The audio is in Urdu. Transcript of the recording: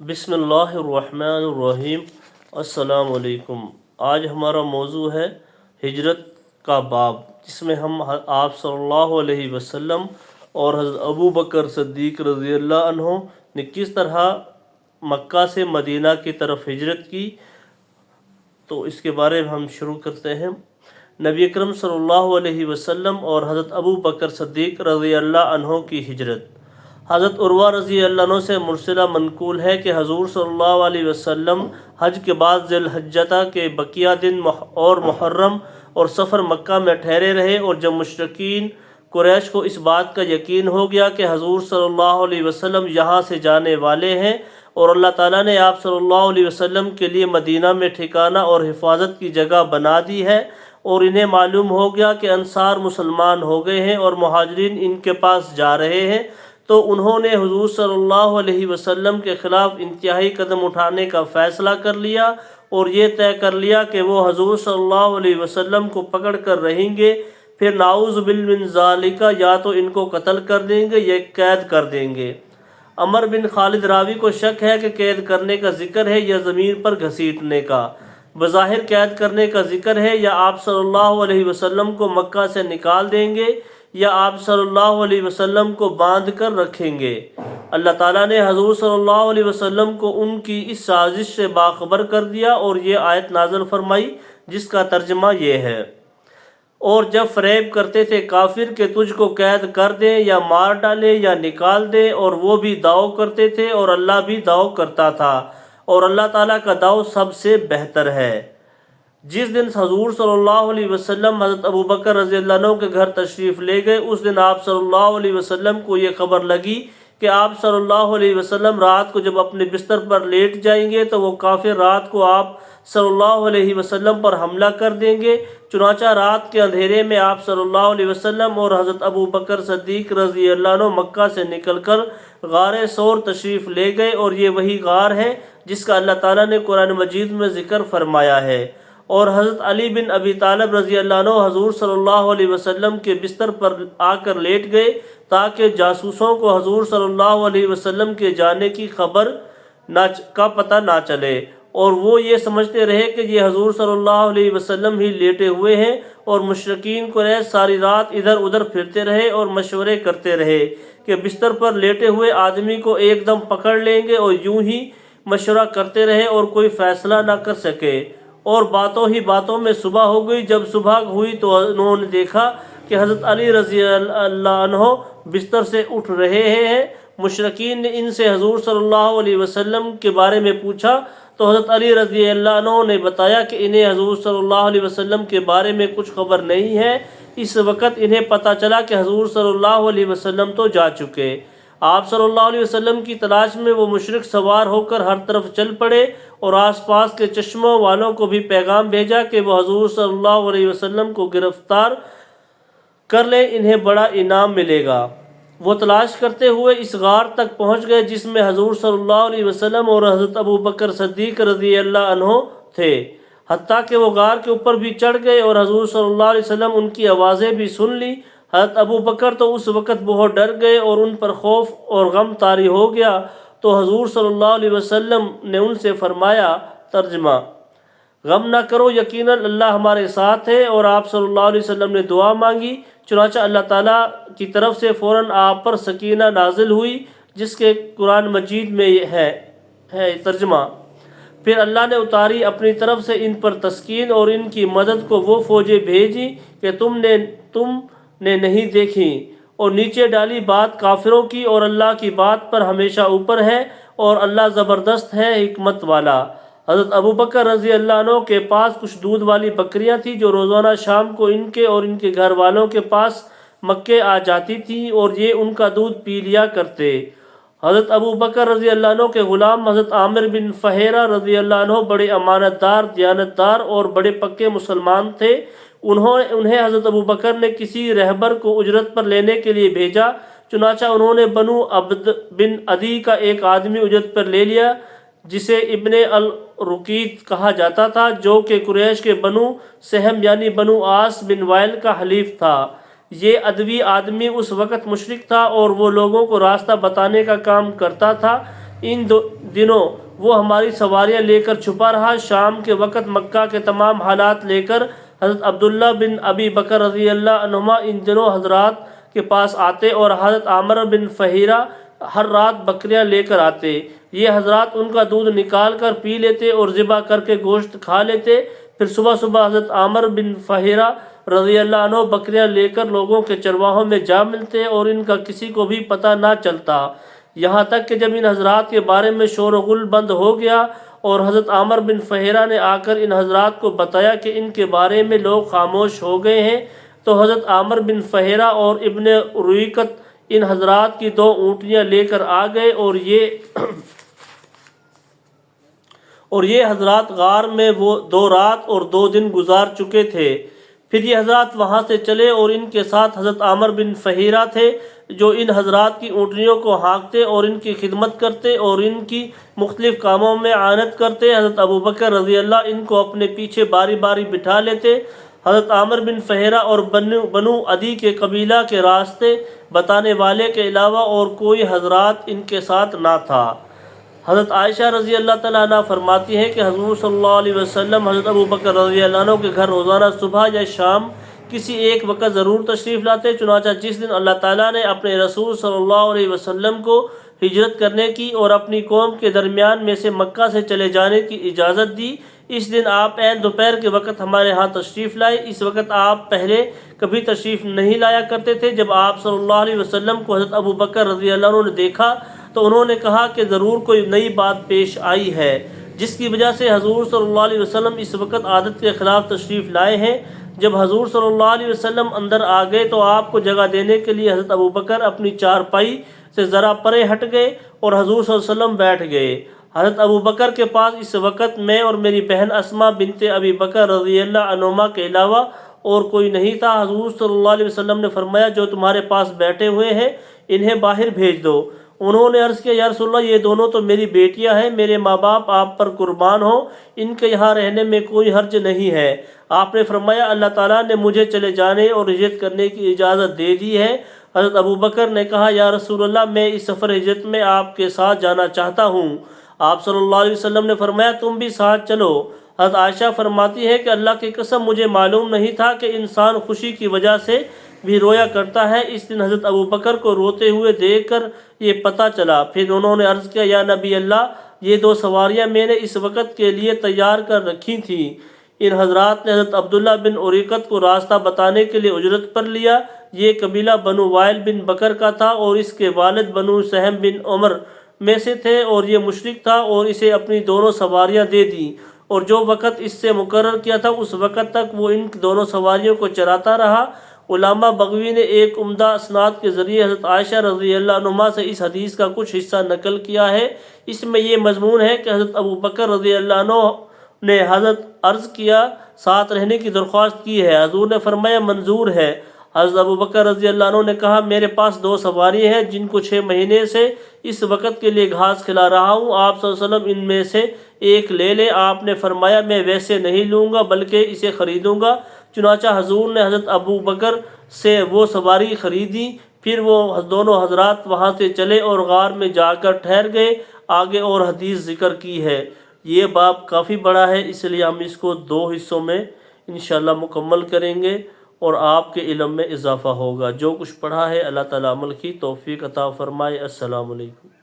بسم اللہ الرحمن الرحیم۔ السلام علیکم۔ آج ہمارا موضوع ہے ہجرت کا باب، جس میں ہم آپ صلی اللہ علیہ وسلم اور حضرت ابو بکر صدیق رضی اللہ عنہ نے کس طرح مکہ سے مدینہ کی طرف ہجرت کی، تو اس کے بارے میں ہم شروع کرتے ہیں۔ نبی اکرم صلی اللہ علیہ وسلم اور حضرت ابو بکر صدیق رضی اللہ عنہ کی ہجرت۔ حضرت عروہ رضی اللہ عنہ سے مرسلہ منقول ہے کہ حضور صلی اللہ علیہ وسلم حج کے بعد ذی الحجہ کے بقیہ دن اور محرم اور سفر مکہ میں ٹھہرے رہے، اور جب مشرکین قریش کو اس بات کا یقین ہو گیا کہ حضور صلی اللہ علیہ وسلم یہاں سے جانے والے ہیں اور اللہ تعالیٰ نے آپ صلی اللہ علیہ وسلم کے لیے مدینہ میں ٹھکانہ اور حفاظت کی جگہ بنا دی ہے، اور انہیں معلوم ہو گیا کہ انصار مسلمان ہو گئے ہیں اور مہاجرین ان کے پاس جا رہے ہیں، تو انہوں نے حضور صلی اللہ علیہ وسلم کے خلاف انتہائی قدم اٹھانے کا فیصلہ کر لیا، اور یہ طے کر لیا کہ وہ حضور صلی اللہ علیہ وسلم کو پکڑ کر رہیں گے، پھر نعوذ باللہ من ذالک یا تو ان کو قتل کر دیں گے یا قید کر دیں گے۔ عمر بن خالد راوی کو شک ہے کہ قید کرنے کا ذکر ہے یا زمین پر گھسیٹنے کا۔ بظاہر قید کرنے کا ذکر ہے، یا آپ صلی اللہ علیہ وسلم کو مکہ سے نکال دیں گے یا آپ صلی اللہ علیہ وسلم کو باندھ کر رکھیں گے۔ اللہ تعالیٰ نے حضور صلی اللہ علیہ وسلم کو ان کی اس سازش سے باخبر کر دیا، اور یہ آیت نازل فرمائی جس کا ترجمہ یہ ہے: اور جب فریب کرتے تھے کافر کہ تجھ کو قید کر دیں یا مار ڈالیں یا نکال دیں، اور وہ بھی دعو کرتے تھے اور اللہ بھی دعو کرتا تھا، اور اللہ تعالیٰ کا دعو سب سے بہتر ہے۔ جس دن حضور صلی اللہ علیہ وسلم حضرت ابو بکر رضی اللہ عنہ کے گھر تشریف لے گئے، اس دن آپ صلی اللہ علیہ وسلم کو یہ خبر لگی کہ آپ صلی اللہ علیہ وسلم رات کو جب اپنے بستر پر لیٹ جائیں گے تو وہ کافر رات کو آپ صلی اللہ علیہ وسلم پر حملہ کر دیں گے۔ چنانچہ رات کے اندھیرے میں آپ صلی اللہ علیہ وسلم اور حضرت ابو بکر صدیق رضی اللہ عنہ مکہ سے نکل کر غار ثور تشریف لے گئے، اور یہ وہی غار ہے جس کا اللہ تعالیٰ نے قرآن مجید میں ذکر فرمایا ہے۔ اور حضرت علی بن ابی طالب رضی اللہ عنہ حضور صلی اللہ علیہ وسلم کے بستر پر آ کر لیٹ گئے تاکہ جاسوسوں کو حضور صلی اللہ علیہ وسلم کے جانے کی خبر کا پتہ نہ چلے، اور وہ یہ سمجھتے رہے کہ یہ حضور صلی اللہ علیہ وسلم ہی لیٹے ہوئے ہیں، اور مشرکین قریش ساری رات ادھر ادھر پھرتے رہے اور مشورے کرتے رہے کہ بستر پر لیٹے ہوئے آدمی کو ایک دم پکڑ لیں گے، اور یوں ہی مشورہ کرتے رہے اور کوئی فیصلہ نہ کر سکے۔ اور باتوں ہی باتوں میں صبح ہو گئی۔ جب صبح ہوئی تو انہوں نے دیکھا کہ حضرت علی رضی اللہ عنہ بستر سے اٹھ رہے ہیں۔ مشرکین نے ان سے حضور صلی اللہ علیہ وسلم کے بارے میں پوچھا، تو حضرت علی رضی اللہ عنہ نے بتایا کہ انہیں حضور صلی اللہ علیہ وسلم کے بارے میں کچھ خبر نہیں ہے۔ اس وقت انہیں پتہ چلا کہ حضور صلی اللہ علیہ وسلم تو جا چکے۔ آپ صلی اللہ علیہ وسلم کی تلاش میں وہ مشرک سوار ہو کر ہر طرف چل پڑے، اور آس پاس کے چشموں والوں کو بھی پیغام بھیجا کہ وہ حضور صلی اللہ علیہ وسلم کو گرفتار کر لیں، انہیں بڑا انعام ملے گا۔ وہ تلاش کرتے ہوئے اس غار تک پہنچ گئے جس میں حضور صلی اللہ علیہ وسلم اور حضرت ابو بکر صدیق رضی اللہ عنہ تھے، حتیٰ کہ وہ غار کے اوپر بھی چڑھ گئے اور حضور صلی اللہ علیہ وسلم ان کی آوازیں بھی سن لی۔ حضرت ابو بکر تو اس وقت بہت ڈر گئے اور ان پر خوف اور غم طاری ہو گیا، تو حضور صلی اللہ علیہ وسلم نے ان سے فرمایا، ترجمہ: غم نہ کرو، یقیناً اللہ ہمارے ساتھ ہے۔ اور آپ صلی اللہ علیہ وسلم نے دعا مانگی، چنانچہ اللہ تعالیٰ کی طرف سے فوراً آپ پر سکینہ نازل ہوئی، جس کے قرآن مجید میں ہے ترجمہ: پھر اللہ نے اتاری اپنی طرف سے ان پر تسکین، اور ان کی مدد کو وہ فوجیں بھیجی کہ تم نے نہیں دیکھی، اور نیچے ڈالی بات کافروں کی، اور اللہ کی بات پر ہمیشہ اوپر ہے، اور اللہ زبردست ہے، حکمت والا۔ حضرت ابو بکر رضی اللہ عنہ کے پاس کچھ دودھ والی بکریاں تھیں جو روزانہ شام کو ان کے اور ان کے گھر والوں کے پاس مکے آ جاتی تھیں، اور یہ ان کا دودھ پی لیا کرتے۔ حضرت ابو بکر رضی اللہ عنہ کے غلام حضرت عامر بن فہیرہ رضی اللہ عنہ بڑے امانت دار، دیانت دار اور بڑے پکے مسلمان تھے۔ انہیں حضرت ابو بکر نے کسی رہبر کو اجرت پر لینے کے لیے بھیجا، چنانچہ انہوں نے بنو عبد بن عدی کا ایک آدمی اجرت پر لے لیا جسے ابن الرقیت کہا جاتا تھا، جو کہ قریش کے بنو سہم یعنی بنو عاص بن وائل کا حلیف تھا۔ یہ ادوی آدمی اس وقت مشرک تھا، اور وہ لوگوں کو راستہ بتانے کا کام کرتا تھا۔ ان دنوں وہ ہماری سواریاں لے کر چھپا رہا۔ شام کے وقت مکہ کے تمام حالات لے کر حضرت عبداللہ بن ابی بکر رضی اللہ عنہما ان دنوں حضرات کے پاس آتے اور حضرت عامر بن فہیرہ ہر رات بکریاں لے کر آتے۔ یہ حضرات ان کا دودھ نکال کر پی لیتے اور ذبح کر کے گوشت کھا لیتے۔ پھر صبح صبح حضرت عامر بن فہیرہ رضی اللہ عنہ بکریاں لے کر لوگوں کے چرواہوں میں جا ملتے اور ان کا کسی کو بھی پتہ نہ چلتا، یہاں تک کہ جب ان حضرات کے بارے میں شور و غل بند ہو گیا اور حضرت عامر بن فہیرہ نے آ کر ان حضرات کو بتایا کہ ان کے بارے میں لوگ خاموش ہو گئے ہیں، تو حضرت عامر بن فہیرہ اور ابن رویکت ان حضرات کی 2 اونٹنیاں لے کر آ گئے اور یہ حضرات غار میں وہ 2 رات اور 2 دن گزار چکے تھے۔ پھر یہ حضرات وہاں سے چلے اور ان کے ساتھ حضرت عامر بن فہیرہ تھے جو ان حضرات کی اونٹنیوں کو ہانکتے اور ان کی خدمت کرتے اور ان کی مختلف کاموں میں اعانت کرتے۔ حضرت ابوبکر رضی اللہ ان کو اپنے پیچھے باری باری بٹھا لیتے۔ حضرت عامر بن فہیرہ اور بنو عدی کے قبیلہ کے راستے بتانے والے کے علاوہ اور کوئی حضرات ان کے ساتھ نہ تھا۔ حضرت عائشہ رضی اللہ تعالیٰ عنہ فرماتی ہیں کہ حضور صلی اللہ علیہ وسلم حضرت ابوبکر رضی اللہ عنہ کے گھر روزانہ صبح یا شام کسی ایک وقت ضرور تشریف لاتے۔ چنانچہ جس دن اللہ تعالیٰ نے اپنے رسول صلی اللہ علیہ وسلم کو ہجرت کرنے کی اور اپنی قوم کے درمیان میں سے مکہ سے چلے جانے کی اجازت دی، اس دن آپ عین دوپہر کے وقت ہمارے ہاں تشریف لائے۔ اس وقت آپ پہلے کبھی تشریف نہیں لایا کرتے تھے۔ جب آپ صلی اللہ علیہ وسلم کو حضرت ابوبکر رضی اللہ عنہ نے دیکھا تو انہوں نے کہا کہ ضرور کوئی نئی بات پیش آئی ہے، جس کی وجہ سے حضور صلی اللہ علیہ وسلم اس وقت عادت کے خلاف تشریف لائے ہیں۔ جب حضور صلی اللہ علیہ وسلم اندر آ گئے تو آپ کو جگہ دینے کے لیے حضرت ابوبکر اپنی چارپائی سے ذرا پرے ہٹ گئے اور حضور صلی اللہ علیہ وسلم بیٹھ گئے۔ حضرت ابوبکر کے پاس اس وقت میں اور میری بہن اسما بنت ابی بکر رضی اللہ عنہما کے علاوہ اور کوئی نہیں تھا۔ حضور صلی اللہ علیہ وسلم نے فرمایا جو تمہارے پاس بیٹھے ہوئے ہیں انہیں باہر بھیج دو۔ انہوں نے عرض کیا یا رسول اللہ یہ دونوں تو میری بیٹیاں ہیں، میرے ماں باپ آپ پر قربان ہوں، ان کے یہاں رہنے میں کوئی حرج نہیں ہے۔ آپ نے فرمایا اللہ تعالیٰ نے مجھے چلے جانے اور ہجرت کرنے کی اجازت دے دی ہے۔ حضرت ابوبکر نے کہا یا رسول اللہ میں اس سفر ہجرت میں آپ کے ساتھ جانا چاہتا ہوں۔ آپ صلی اللہ علیہ وسلم نے فرمایا تم بھی ساتھ چلو۔ حضرت عائشہ فرماتی ہے کہ اللہ کی قسم مجھے معلوم نہیں تھا کہ انسان خوشی کی وجہ سے بھی رویا کرتا ہے۔ اس دن حضرت ابوبکر کو روتے ہوئے دیکھ کر یہ پتہ چلا۔ پھر انہوں نے عرض کیا یا نبی اللہ یہ 2 سواریاں میں نے اس وقت کے لیے تیار کر رکھی تھیں۔ ان حضرات نے حضرت عبداللہ بن اوریقت کو راستہ بتانے کے لیے اجرت پر لیا۔ یہ قبیلہ بنو وائل بن بکر کا تھا اور اس کے والد بنو سہم بن عمر میں سے تھے اور یہ مشرک تھا اور اسے اپنی دونوں سواریاں دے دیں اور جو وقت اس سے مقرر کیا تھا اس وقت تک وہ ان دونوں سواریوں کو چراتا رہا۔ علامہ بغوی نے ایک عمدہ اسناد کے ذریعے حضرت عائشہ رضی اللہ عنہما سے اس حدیث کا کچھ حصہ نقل کیا ہے۔ اس میں یہ مضمون ہے کہ حضرت ابوبکر رضی اللہ عنہ نے حضرت عرض کیا ساتھ رہنے کی درخواست کی ہے، حضور نے فرمایا منظور ہے۔ حضرت ابوبکر رضی اللہ عنہ نے کہا میرے پاس 2 سواری ہیں جن کو 6 مہینے سے اس وقت کے لیے گھاس کھلا رہا ہوں، آپ صلی اللہ علیہ وسلم ان میں سے ایک لے لیں۔ آپ نے فرمایا میں ویسے نہیں لوں گا بلکہ اسے خریدوں گا۔ چنانچہ حضور نے حضرت ابوبکر سے وہ سواری خریدی۔ پھر وہ دونوں حضرات وہاں سے چلے اور غار میں جا کر ٹھہر گئے۔ آگے اور حدیث ذکر کی ہے۔ یہ باب کافی بڑا ہے اس لیے ہم اس کو 2 حصوں میں انشاءاللہ مکمل کریں گے اور آپ کے علم میں اضافہ ہوگا۔ جو کچھ پڑھا ہے اللہ تعالیٰ عمل کی توفیق عطا فرمائے۔ السلام علیکم۔